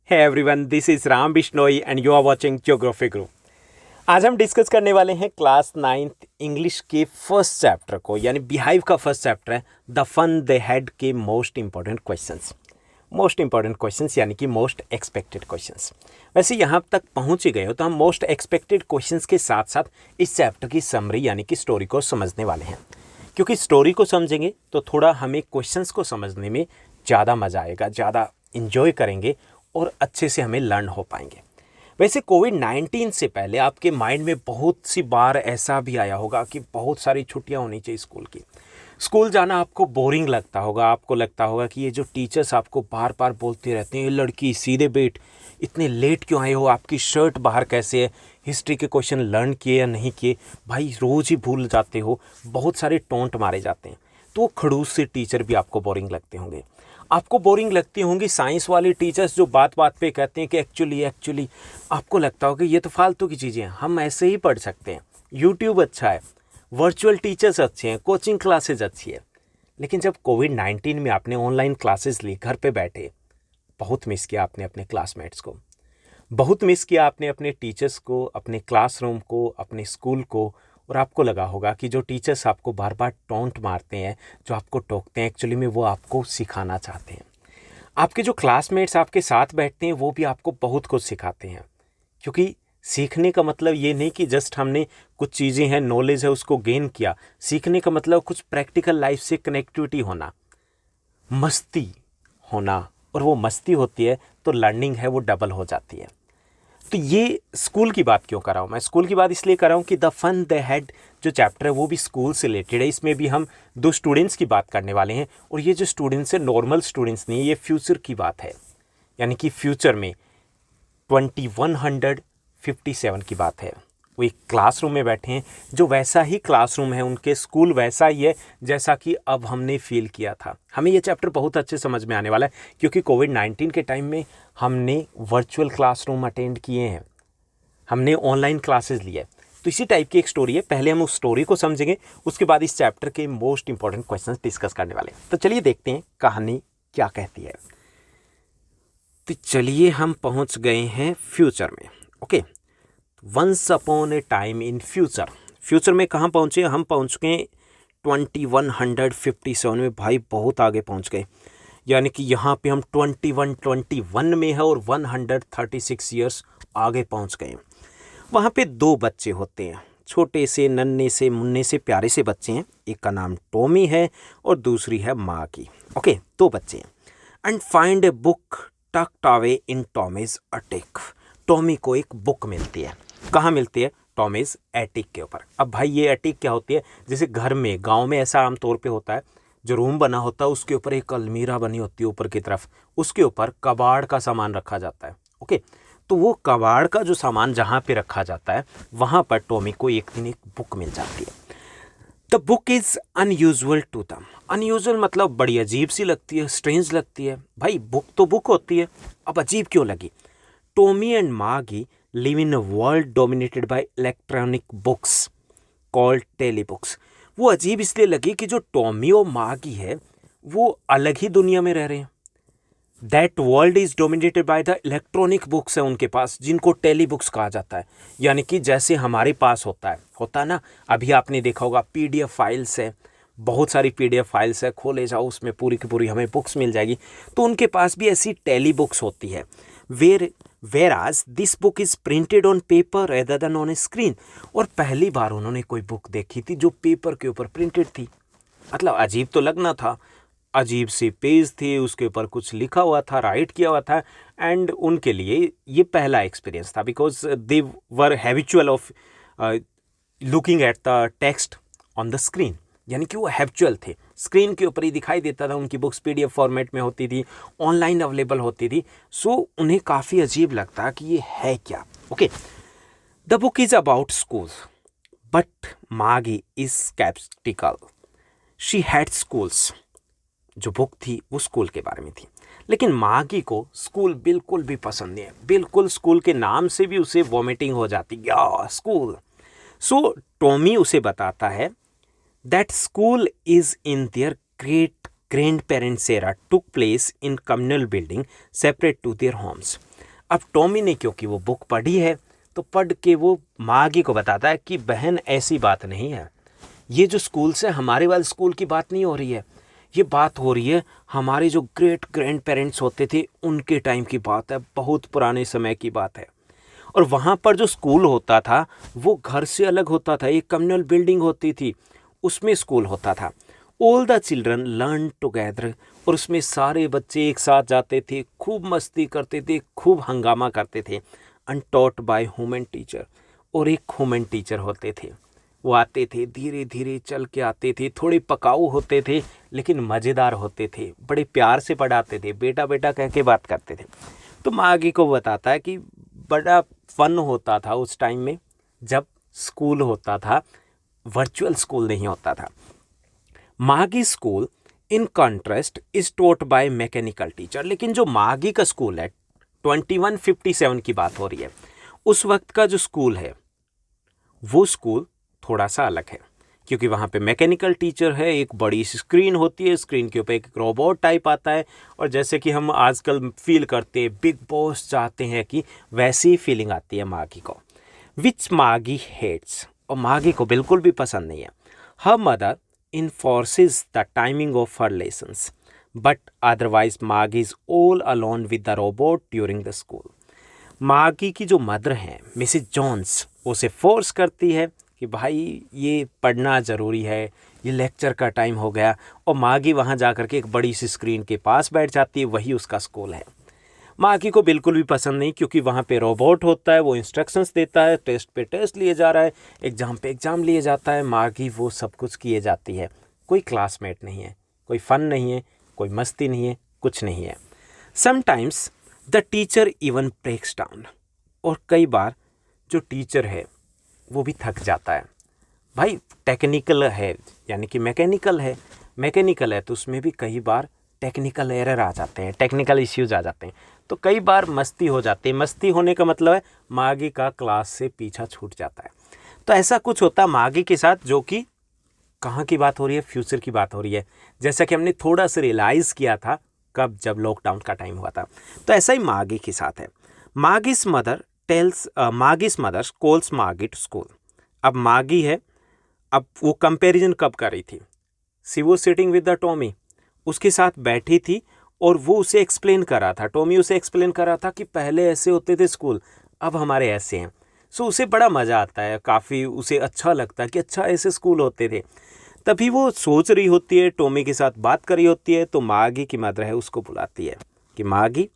Hey everyone, this is Ram Bishnoi and you are watching Geography Group। आज हम discuss करने वाले हैं क्लास 9th इंग्लिश के फर्स्ट चैप्टर को, यानी बिहाइव का फर्स्ट चैप्टर है द फन दे हैड के मोस्ट इंपॉर्टेंट क्वेश्चंस यानी कि मोस्ट एक्सपेक्टेड क्वेश्चंस। वैसे यहाँ तक पहुँच ही गए हो तो हम मोस्ट एक्सपेक्टेड क्वेश्चंस के साथ साथ इस चैप्टर की समरी यानी कि स्टोरी को समझने वाले हैं, क्योंकि स्टोरी को समझेंगे तो थोड़ा हमें क्वेश्चंस को समझने में ज़्यादा मज़ा आएगा, ज़्यादा इन्जॉय करेंगे और अच्छे से हमें लर्न हो पाएंगे। वैसे कोविड-19 से पहले आपके माइंड में बहुत सी बार ऐसा भी आया होगा कि बहुत सारी छुट्टियां होनी चाहिए स्कूल की। स्कूल जाना आपको बोरिंग लगता होगा, आपको लगता होगा कि ये जो टीचर्स आपको बार बार बोलते रहते हैं, ये लड़की सीधे बैठ, इतने लेट क्यों आए हो, आपकी शर्ट बाहर कैसे है, हिस्ट्री के क्वेश्चन लर्न किए या नहीं किए, भाई रोज़ ही भूल जाते हो, बहुत सारे टोंट मारे जाते हैं। तो खड़ूस से टीचर भी आपको बोरिंग लगते होंगे। आपको बोरिंग लगती होंगी साइंस वाले टीचर्स जो बात बात पे कहते हैं कि एक्चुअली आपको लगता होगा ये तो फालतू की चीज़ें हैं, हम ऐसे ही पढ़ सकते हैं, यूट्यूब अच्छा है, वर्चुअल टीचर्स अच्छे हैं, कोचिंग क्लासेस अच्छी है। लेकिन जब कोविड-19 में आपने ऑनलाइन क्लासेस ली, घर पे बैठे, बहुत मिस किया आपने अपने क्लासमेट्स को, बहुत मिस किया आपने अपने टीचर्स को, अपने क्लासरूम को, अपने स्कूल को। और आपको लगा होगा कि जो टीचर्स आपको बार बार टोंट मारते हैं, जो आपको टोकते हैं, एक्चुअली में वो आपको सिखाना चाहते हैं। आपके जो क्लासमेट्स आपके साथ बैठते हैं वो भी आपको बहुत कुछ सिखाते हैं, क्योंकि सीखने का मतलब ये नहीं कि जस्ट हमने कुछ चीज़ें हैं, नॉलेज है, उसको गेन किया। सीखने का मतलब कुछ प्रैक्टिकल लाइफ से कनेक्टिविटी होना, मस्ती होना, और वो मस्ती होती है तो लर्निंग है वो डबल हो जाती है। तो ये स्कूल की बात क्यों कर रहा हूँ मैं? स्कूल की बात इसलिए कर रहा हूँ कि द फन दे हैड जो चैप्टर है वो भी स्कूल से रिलेटेड है। इसमें भी हम दो स्टूडेंट्स की बात करने वाले हैं, और ये जो स्टूडेंट्स हैं नॉर्मल स्टूडेंट्स नहीं, ये फ्यूचर की बात है, यानी कि फ्यूचर में 2157 की बात है। वो एक क्लासरूम में बैठे हैं, जो वैसा ही क्लासरूम है, उनके स्कूल वैसा ही है जैसा कि अब हमने फील किया था। हमें ये चैप्टर बहुत अच्छे समझ में आने वाला है, क्योंकि कोविड-19 के टाइम में हमने वर्चुअल क्लासरूम अटेंड किए हैं, हमने ऑनलाइन क्लासेस लिए। तो इसी टाइप की एक स्टोरी है। पहले हम उस स्टोरी को समझेंगे, उसके बाद इस चैप्टर के मोस्ट इंपॉर्टेंट क्वेश्चंस डिस्कस करने वाले हैं। तो चलिए देखते हैं कहानी क्या कहती है। तो चलिए हम पहुंच गए हैं फ्यूचर में। Okay, once upon a time in future. Future में कहाँ पहुँचे? हम पहुँच गए 2157 में। भाई बहुत आगे पहुँच गए, यानी कि यहाँ पे हम 21 में है और 136 ईयर्स आगे पहुँच गए। वहाँ पे दो बच्चे होते हैं, छोटे से नन्हे से मुन्ने से प्यारे से बच्चे हैं। एक का नाम टॉमी है और दूसरी है मैगी। ओके, दो बच्चे हैं। And find a book tucked away in Tommy's attic. Tommy को एक बुक मिलती है। कहाँ मिलती है? टॉमीज एटिक के ऊपर। अब भाई ये एटिक क्या होती है? जैसे घर में, गांव में ऐसा आमतौर पे होता है, जो रूम बना होता है उसके ऊपर एक अलमीरा बनी होती है ऊपर की तरफ, उसके ऊपर कबाड़ का सामान रखा जाता है। ओके, तो वो कबाड़ का जो सामान जहाँ पे रखा जाता है, वहाँ पर टॉमी को एक दिन एक बुक मिल जाती है। The book is unusual to them. Unusual मतलब बड़ी अजीब सी लगती है, स्ट्रेंज लगती है। भाई बुक तो बुक होती है, अब अजीब क्यों लगी? Tommy and Maggie live in a world dominated by electronic books called telebooks. वो अजीब इसलिए लगी कि जो टॉमी और मैगी है वो अलग ही दुनिया में रह रहे हैं। That world is dominated by the electronic books है उनके पास, जिनको टेली बुक्स कहा जाता है। यानी कि जैसे हमारे पास होता है ना, अभी आपने देखा होगा पीडीएफ फाइल्स है, बहुत सारी पीडीएफ फाइल्स है, खोले जाओ उसमें पूरी की पूरी हमें बुक्स मिल जाएगी। तो उनके पास भी ऐसी टेली बुक्स होती है। whereas this book is printed on paper rather than on A screen. और पहली बार उन्होंने कोई बुक देखी थी जो पेपर के ऊपर प्रिंटेड थी। मतलब अजीब तो लगना था, अजीब सी पेज थी, उसके ऊपर कुछ लिखा हुआ था, राइट किया हुआ था, एंड उनके लिए ये पहला एक्सपीरियंस था, because they were habitual of looking at the text on the screen. यानी कि वो हैबिचुअल थे, स्क्रीन के ऊपर ही दिखाई देता था। उनकी बुक्स पीडीएफ फॉर्मेट में होती थी, ऑनलाइन अवेलेबल होती थी। सो उन्हें काफ़ी अजीब लगता कि ये है क्या। Okay, the book is about school but Maggie is sceptical. She had schools. जो बुक थी वो स्कूल के बारे में थी, लेकिन मैगी को स्कूल बिल्कुल भी पसंद नहीं है। बिल्कुल, स्कूल के नाम से भी उसे वॉमिटिंग हो जाती, या स्कूल। सो टॉमी उसे बताता है that school is in their great grand parents era took place in communal building separate to their homes. अब टॉमी ने क्योंकि वो बुक पढ़ी है तो पढ़ के वो मागी को बताता है कि बहन ऐसी बात नहीं है, ये जो स्कूल से हमारे वाले स्कूल की बात नहीं हो रही है, ये बात हो रही है हमारे जो ग्रेट ग्रैंड पेरेंट्स होते थे उनके टाइम की बात है, बहुत पुराने समय की बात है। और वहाँ पर जो स्कूल होता था वो घर से अलग होता था, एक कम्युनल बिल्डिंग होती थी, उसमें स्कूल होता था। All the children learn together, और उसमें सारे बच्चे एक साथ जाते थे, खूब मस्ती करते थे, खूब हंगामा करते थे। अनटॉट बाय ह्यूमन टीचर, और एक ह्यूमन टीचर होते थे, वो आते थे धीरे धीरे चल के आते थे, थोड़े पकाऊ होते थे लेकिन मज़ेदार होते थे, बड़े प्यार से पढ़ाते थे, बेटा बेटा कह के बात करते थे। तो मागी को बताता है कि बड़ा फन होता था उस टाइम में जब स्कूल होता था, वर्चुअल स्कूल नहीं होता था। मागी school in contrast is taught by mechanical teacher, लेकिन जो मागी का स्कूल है 2157 की बात हो रही है, उस वक्त का जो स्कूल है वो स्कूल थोड़ा सा अलग है, क्योंकि वहाँ पे मैकेनिकल टीचर है, एक बड़ी स्क्रीन होती है, स्क्रीन के ऊपर एक रोबोट टाइप आता है, और जैसे कि हम आजकल फील करते हैं बिग बॉस चाहते हैं कि वैसी ही फीलिंग आती है मागी को, विच मागी हेट्स, और मागी को बिल्कुल भी पसंद नहीं है। Her mother enforces the timing of her lessons, but otherwise Maggie is all alone with the robot during the school. मागी की जो मदर हैं मिसेस जॉन्स, उसे फोर्स करती है कि भाई ये पढ़ना ज़रूरी है, ये लेक्चर का टाइम हो गया, और मागी वहाँ जा कर के एक बड़ी सी स्क्रीन के पास बैठ जाती है, वही उसका स्कूल है। मागी को बिल्कुल भी पसंद नहीं, क्योंकि वहाँ पे रोबोट होता है, वो इंस्ट्रक्शंस देता है, टेस्ट पे टेस्ट लिए जा रहा है, एग्ज़ाम पे एग्ज़ाम लिए जाता है, मागी वो सब कुछ किए जाती है, कोई क्लासमेट नहीं है, कोई फ़न नहीं है, कोई मस्ती नहीं है, कुछ नहीं है। Sometimes the teacher even breaks down, और कई बार जो टीचर है वो भी थक जाता है। भाई टेक्निकल है यानी कि मैकेनिकल है तो उसमें भी कई बार टेक्निकल एरर आ जाते हैं, टेक्निकल इश्यूज आ जाते हैं, तो कई बार मस्ती हो जाती है। मस्ती होने का मतलब है मागी का क्लास से पीछा छूट जाता है। तो ऐसा कुछ होता है मागी के साथ, जो कि कहाँ की बात हो रही है, फ्यूचर की बात हो रही है, जैसा कि हमने थोड़ा सा रियलाइज़ किया था कब, जब लॉकडाउन का टाइम हुआ था। तो ऐसा ही मागी के साथ है। Maggie's mother calls Maggie to school. अब मागी है, अब वो कंपैरिजन कब कर रही थी, सी वो सिटिंग विद द टॉमी, उसके साथ बैठी थी और वो उसे एक्सप्लेन कर रहा था, टॉमी उसे एक्सप्लेन कर रहा था कि पहले ऐसे होते थे स्कूल, अब हमारे ऐसे हैं। सो उसे बड़ा मज़ा आता है, काफ़ी उसे अच्छा लगता है कि अच्छा ऐसे स्कूल होते थे। तभी वो सोच रही होती है, टॉमी के साथ बात कर रही होती है, तो मागी की मदर है उसको बुलाती है कि मागी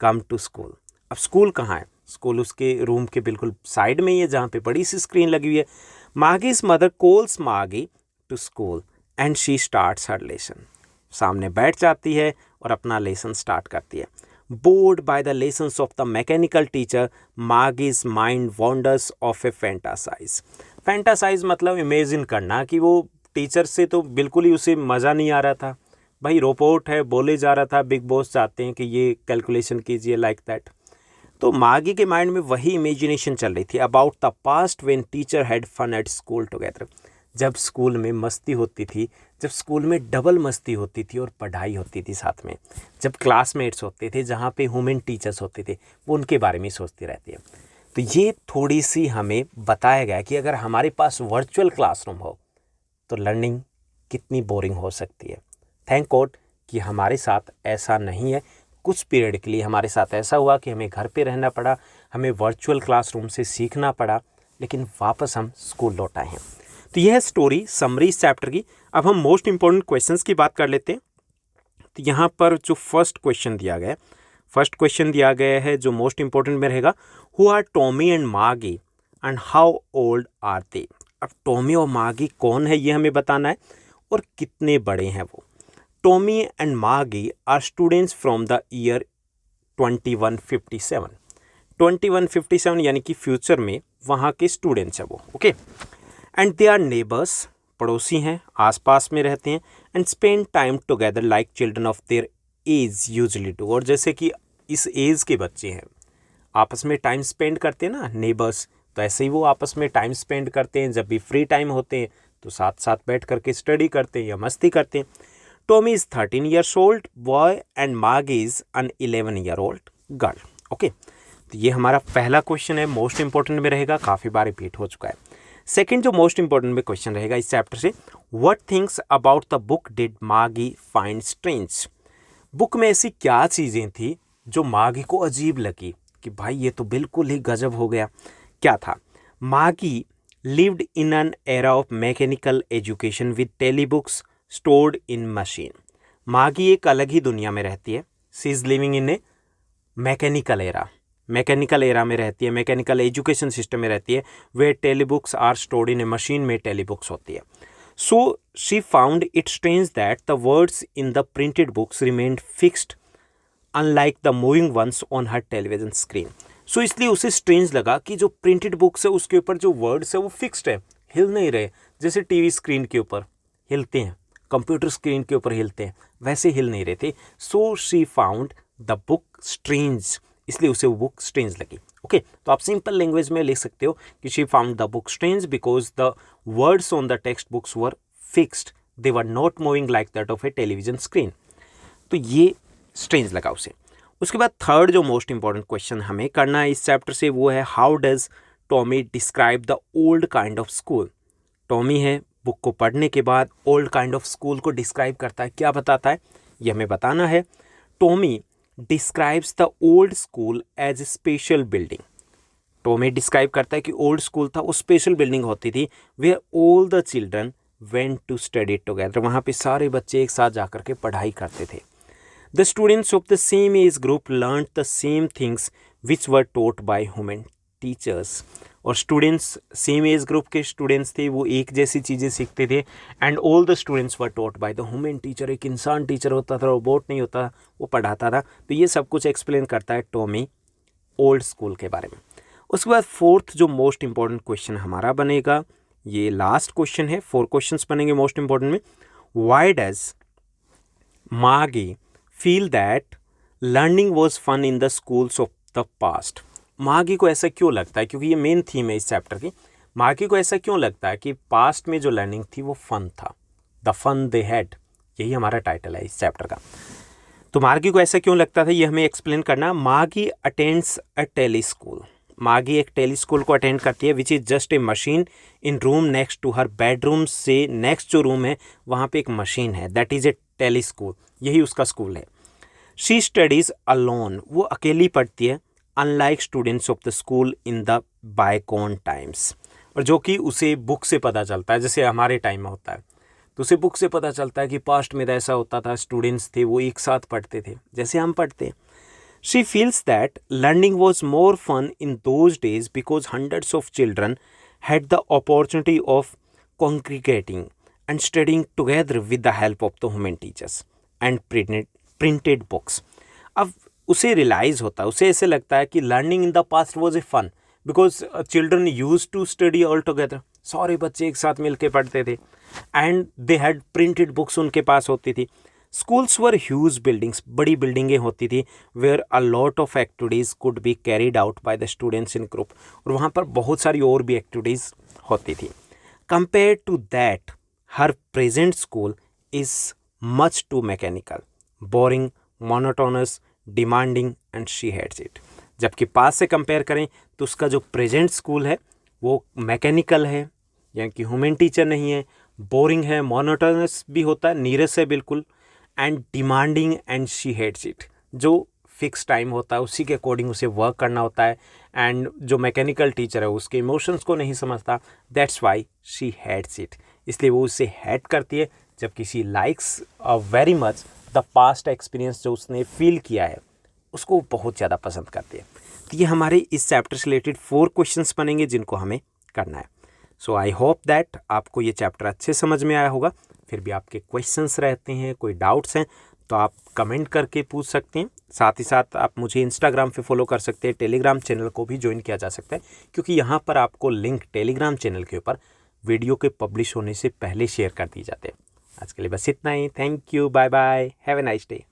कम टू स्कूल। अब स्कूल कहाँ है, स्कूल उसके रूम के बिल्कुल साइड में ही है, जहाँ पे बड़ी सी स्क्रीन लगी हुई है। Maggie's mother calls Maggie to school and she starts her lesson. सामने बैठ जाती है और अपना लेसन स्टार्ट करती है। Bored by the lessons of the mechanical teacher, Maggie's mind wanders off a fantasize मतलब इमेजिन करना, कि वो टीचर से तो बिल्कुल ही उसे मज़ा नहीं आ रहा था। भाई रोबोट है, बोले जा रहा था बिग बॉस चाहते हैं कि ये कैलकुलेशन कीजिए लाइक दैट। तो मागी के माइंड में वही इमेजिनेशन चल रही थी about the past when teacher had fun at school together. जब स्कूल में मस्ती होती थी, जब स्कूल में डबल मस्ती होती थी और पढ़ाई होती थी साथ में, जब क्लासमेट्स होते थे, जहाँ पे ह्यूमन टीचर्स होते थे, वो उनके बारे में सोचती रहती है। तो ये थोड़ी सी हमें बताया गया कि अगर हमारे पास वर्चुअल क्लासरूम हो तो लर्निंग कितनी बोरिंग हो सकती है। थैंक गॉड कि हमारे साथ ऐसा नहीं है। कुछ पीरियड के लिए हमारे साथ ऐसा हुआ कि हमें घर पे रहना पड़ा, हमें वर्चुअल क्लासरूम से सीखना पड़ा, लेकिन वापस हम स्कूल लौट आए हैं। तो यह स्टोरी समरी इस चैप्टर की। अब हम मोस्ट इंपॉर्टेंट क्वेश्चंस की बात कर लेते हैं। तो यहाँ पर जो फर्स्ट क्वेश्चन दिया गया है जो मोस्ट इंपॉर्टेंट में रहेगा, who are Tommy and Maggie and how old are they. अब टॉमी और मागी कौन है ये हमें बताना है और कितने बड़े हैं वो। Tommy and Maggie are students from the year 2157। 2157 यानी कि फ्यूचर में वहाँ के स्टूडेंट्स हैं वो, okay. And they are neighbours, पड़ोसी हैं, आसपास में रहते हैं। And spend time together like children of their age usually do. और जैसे कि इस एज के बच्चे हैं, आपस में टाइम स्पेंड करते हैं ना नेबर्स, तो ऐसे ही वो आपस में टाइम स्पेंड करते हैं। जब भी फ्री टाइम होते हैं तो साथ साथ बैठ करके स्टडी करते हैं या मस्ती करते हैं। Tommy is 13 years old boy and Maggie is an 11 year old girl, okay. तो ये हमारा पहला क्वेश्चन है, मोस्ट इंपॉर्टेंट में रहेगा, काफ़ी बार रिपीट हो चुका है। सेकंड जो मोस्ट इंपॉर्टेंट में क्वेश्चन रहेगा इस चैप्टर से, what things about the book did मागी फाइंड स्ट्रेंज। बुक में ऐसी क्या चीज़ें थी जो मागी को अजीब लगी कि भाई ये तो बिल्कुल ही गजब हो गया। क्या था? Maggie lived in an era of mechanical education with telebooks stored in machine. Maggie एक अलग ही दुनिया में रहती है। She is living in a mechanical era, mechanical era में रहती है, मैकेनिकल एजुकेशन सिस्टम में रहती है, वे telebooks are stored in a machine में टेलीबुक्स होती है। So she found it strange that the words in the printed books remained fixed unlike the moving once on her television screen. So इसलिए उसे strange लगा कि जो printed books है उसके ऊपर जो वर्ड्स है वो फिक्स्ड है, हिल नहीं रहे, जैसे टीवी स्क्रीन के ऊपर हिलते हैं, कंप्यूटर स्क्रीन के ऊपर हिलते हैं, वैसे हिल नहीं रहे थे। सो she found the book strange, इसलिए उसे वो बुक स्ट्रेंज लगी। ओके, तो आप सिंपल लैंग्वेज में लिख सकते हो कि she found the book strange because the words on the text books were fixed, they were not moving like that of A television screen. तो ये स्ट्रेंज लगा उसे। उसके बाद थर्ड जो मोस्ट इंपॉर्टेंट क्वेश्चन हमें करना है इस चैप्टर से वो है, how does Tommy describe the old kind of school. Tommy है बुक को पढ़ने के बाद ओल्ड काइंड ऑफ स्कूल को डिस्क्राइब करता है। क्या बताता है ये हमें बताना है। Tommy describes the old school as a special building. Tommy describe करता है कि ओल्ड स्कूल था, वो स्पेशल बिल्डिंग होती थी, where all the children went to study together. वहाँ पे सारे बच्चे एक साथ जाकर के पढ़ाई करते थे। The students of the same age group learn the same things which were taught by human teachers. और स्टूडेंट्स सेम एज ग्रुप के स्टूडेंट्स थे, वो एक जैसी चीज़ें सीखते थे। And all the students were taught by the human teacher, एक इंसान टीचर होता था, रोबोट नहीं होता, वो पढ़ाता था। तो ये सब कुछ एक्सप्लेन करता है टॉमी ओल्ड स्कूल के बारे में। उसके बाद फोर्थ जो मोस्ट इंपॉर्टेंट क्वेश्चन हमारा बनेगा, ये लास्ट क्वेश्चन है, 4 क्वेश्चंस बनेंगे मोस्ट इंपॉर्टेंट में। Why does Maggie feel that learning was fun in the schools of the past. Maggie को ऐसा क्यों लगता है, क्योंकि ये मेन थीम है इस चैप्टर की, मागी को ऐसा क्यों लगता है कि पास्ट में जो लर्निंग थी वो फन था, द फन दे हैड, यही हमारा टाइटल है इस चैप्टर का। तो मागी को ऐसा क्यों लगता था ये हमें एक्सप्लेन करना। मागी अटेंड्स अ टेली स्कूल। मागी एक टेली स्कूल को अटेंड करती है, which is just a machine in room next to her bedroom. से नेक्स्ट जो रूम है वहाँ पे एक मशीन है, that is a tele school, यही उसका स्कूल है। शी स्टडीज़ अलोन, वो अकेली पढ़ती है, unlike students of the school in the Biocon times. और जो कि उसे बुक से पता चलता है, जैसे हमारे टाइम में होता है, तो उसे बुक से पता चलता है कि पास्ट में ऐसा होता था, स्टूडेंट्स थे वो एक साथ पढ़ते थे जैसे हम पढ़ते हैं। She feels that learning was more fun in those days because hundreds of children had the opportunity of congregating and studying together with the help of the human teachers and printed books. अब उसे realise होता है, उसे ऐसे लगता है कि learning in the past was a fun because children use to study all together, सारे बच्चे एक साथ मिलके पढ़ते थे, and they had printed books उनके पास होती थी। स्कूल्स वर ह्यूज बिल्डिंग्स, बड़ी बिल्डिंगें होती थी, where a lot of activities could be carried out by the students in group, और वहाँ पर बहुत सारी और भी एक्टिविटीज़ होती थी। Compare to that her present school is much too mechanical, boring, monotonous, demanding and she hates it. जबकि पास से कंपेयर करें तो उसका जो प्रेजेंट स्कूल है वो मैकेनिकल है, यानी कि ह्यूमन टीचर नहीं है, बोरिंग है, मोनोटोनस भी होता है, नीरस है बिल्कुल, and demanding and she hates it. जो फिक्स टाइम होता है उसी के अकॉर्डिंग उसे वर्क करना होता है, एंड जो मैकेनिकल टीचर है उसके इमोशंस को नहीं समझता, that's why she hates it, इसलिए वो उसे हेट करती है। जबकि she likes very much the past experience, जो उसने फील किया है उसको बहुत ज़्यादा पसंद करती है। तो ये हमारे इस चैप्टर से रिलेटेड 4 क्वेश्चंस बनेंगे जिनको हमें करना है। सो आई होप दैट आपको ये चैप्टर अच्छे समझ में आया होगा। फिर भी आपके क्वेश्चंस रहते हैं, कोई डाउट्स हैं तो आप कमेंट करके पूछ सकते हैं। साथ ही साथ आप मुझे इंस्टाग्राम पे फॉलो कर सकते हैं, टेलीग्राम चैनल को भी ज्वाइन किया जा सकता है, क्योंकि यहाँ पर आपको लिंक टेलीग्राम चैनल के ऊपर वीडियो के पब्लिश होने से पहले शेयर कर दिए जाते हैं। आज के लिए बस इतना ही। Thank you, bye bye, have a nice day.